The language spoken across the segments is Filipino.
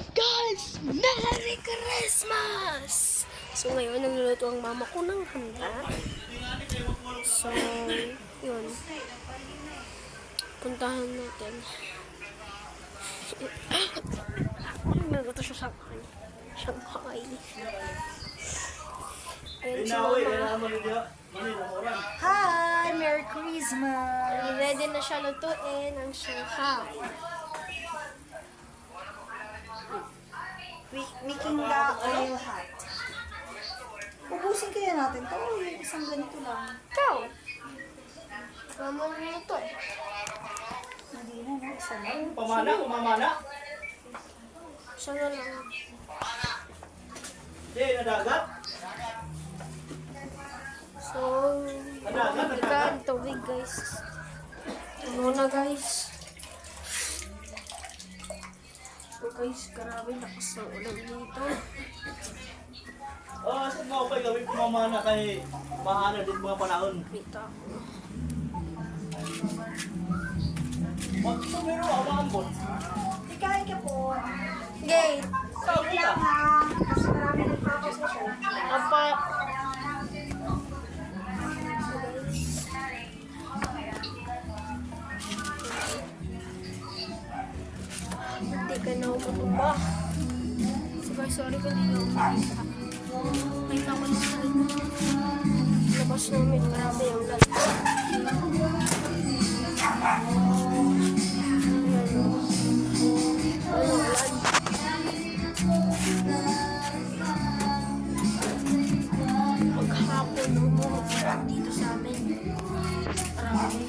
Guys, Merry Christmas! So ngayon, nagluluto ang mama ko ng handa. So, yun. Puntahan natin. Naluto siya sa akin. Shanghai. Ayun si mama. Hi! Merry Christmas! Ready na siya lutuin ang Shanghai. Making the oil hot. Ubusin kaya natin to. Yung isang ganito lang. Ikaw! Mama mo luto. Hindi na, no? Isa lang. Pamana, umamana. Siya na lang. Hindi, nadagat. So, nagkaan tubig guys. Ano na guys? So guys, grabe lakas ng ulan dito. Oh, saan mo pa gawin pumamana kay mahana din mga panahon. Kita ako. Magsumiro, awambot. Ikain ka po. Gay! Sige lang ha. Mas marami ng tapos na siya. Apa? Hindi ka na umutumba. So guys, sorry kung hindi na umumisa. May naman sa labas namin. Grabe yung lalaki. Ano, ulan. Maghapon umuulan dito sa amin. Marami.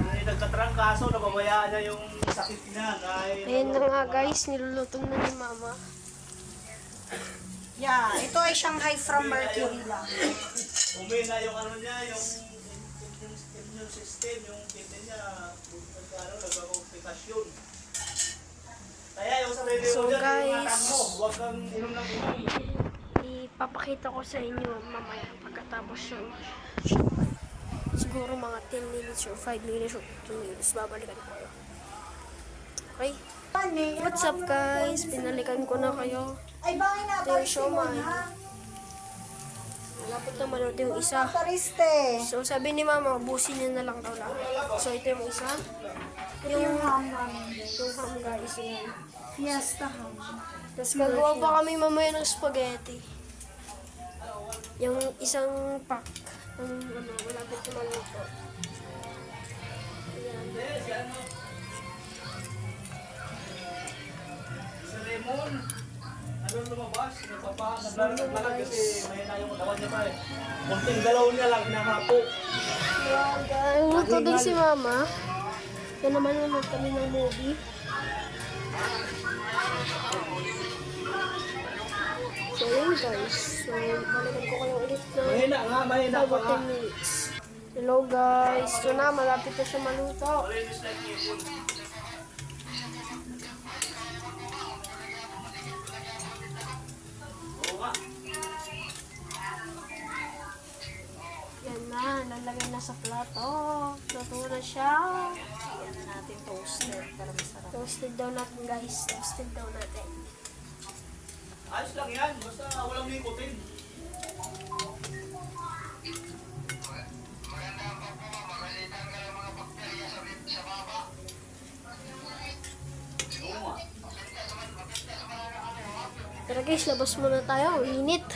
Hindi nagtatrangkaso, nababayaan niya yung sakit niya. Ayun na nga guys, nilulutong na ni mama. Yeah, ito ay Shanghai from Mercury lang. Umina yung ano niya, yung immune system, yung kidney niya, nagkakakomplikasyon. Kaya yung sarili So, mo dyan, guys, ingatan mo, huwag kang inom ng inom. Ipapakita ko sa inyo mamaya pagkatapos yung siguro mga 10 minutes or 5 minutes or 2 minutes babalikan ko kayo. Okay? What's up guys? Pinalikan ko na kayo. Ay, bakit na? Ito yung siomai. Malapit na maluto yung isa. Pariste. So sabi ni mama, busin niya na lang daw lang. So ito yung isa. Ito yung ham namin. Yung ham guys yan. Fiesta ham. Tapos gagawa pa kami mamaya ng spaghetti. Yung isang pack. Ano, malapit na maluto. Ayan. Sa lemon, ano lumabas, naglalag kasi may na yung katawan niya pa eh. Munting galaw niya lang, hinahapo. Ayan guys. Luto din si mama. Yan naman naman kami ng movie. So yun guys. So balikan ko kayo ulit na. Mahina pa nga. 10 minutes. Hello guys. So na, malapit na siya maluto. Yan na, lalagay na sa plato. Luto na siya. Yan na natin toasted para masarap. Toasted daw natin guys. Toasted daw natin. Ayos lang yan, basta walang nikotin. Tara guys, labas muna tayo. Init.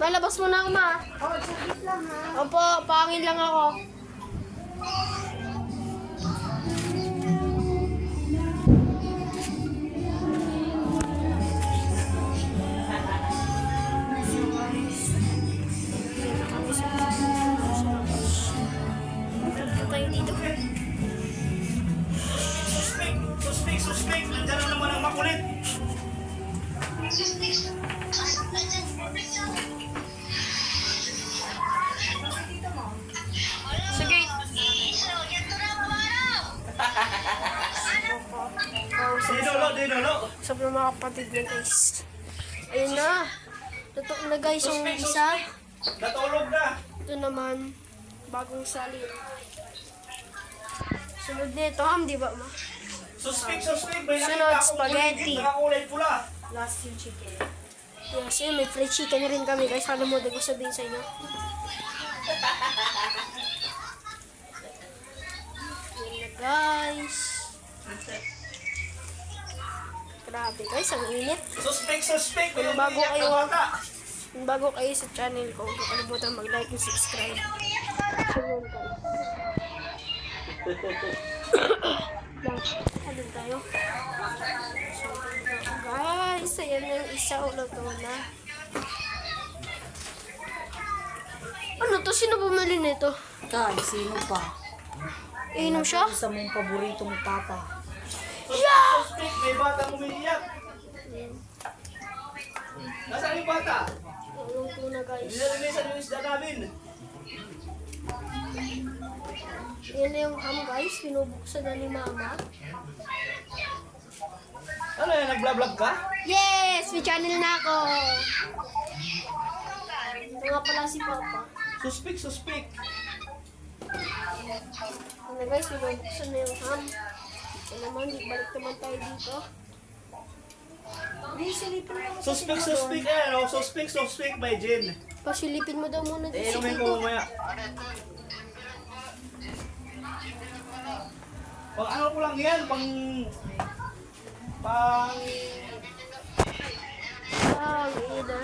Malabas muna ako ma. Oh, saglit lang ha. Opo, pangin lang ako. Tayo dito. Suspect! Nandiyan na naman ang makulit! Sige. Dinolo! Sa mga kapatid na guys. Ayun na. Luto na guys yung isa. Natulog na! Ito naman, bagong salin. Sunod nito, ham, di ba ma? Suspect. May Sunod, nakita akong spaghetti. nakakulay pula. Last yung chicken. Yes, yun, may fried chicken rin kami guys. Kalimutan ko sabihin sa inyo. Yun na guys. Grabe guys, ang init. Suspect. May Kung bago umiiyak na kayo- bata. Kung bago kayo sa channel ko, huwag kalimutan mag-like and subscribe. Sunod guys. Halun tayo. Guys, ayan na yung isa ulo to na. Ano to? Sino bumili nito? Kay, sino pa? Iinom siya? Isa mong paboritong papa. Suspect. May bata umiiyak. Nasaan yung bata? Ulong to na guys. Nililinisan yung isda namin. Yan na yung ham guys. Pinubuksan na ni mama. Ano yan? Nagblog ka? Yes! May channel na ako! Ito nga pala si Papa. Suspect. Ano guys, pinubuksan na yung ham. Ito naman, balik naman tayo dito. Hindi, silipin mo. Suspect. Ano? Suspect by Jen. Pasilipin mo daw muna dito si Inumin Tito. ko mamaya. Pang ano ko lang yan? Pang... Ang ina.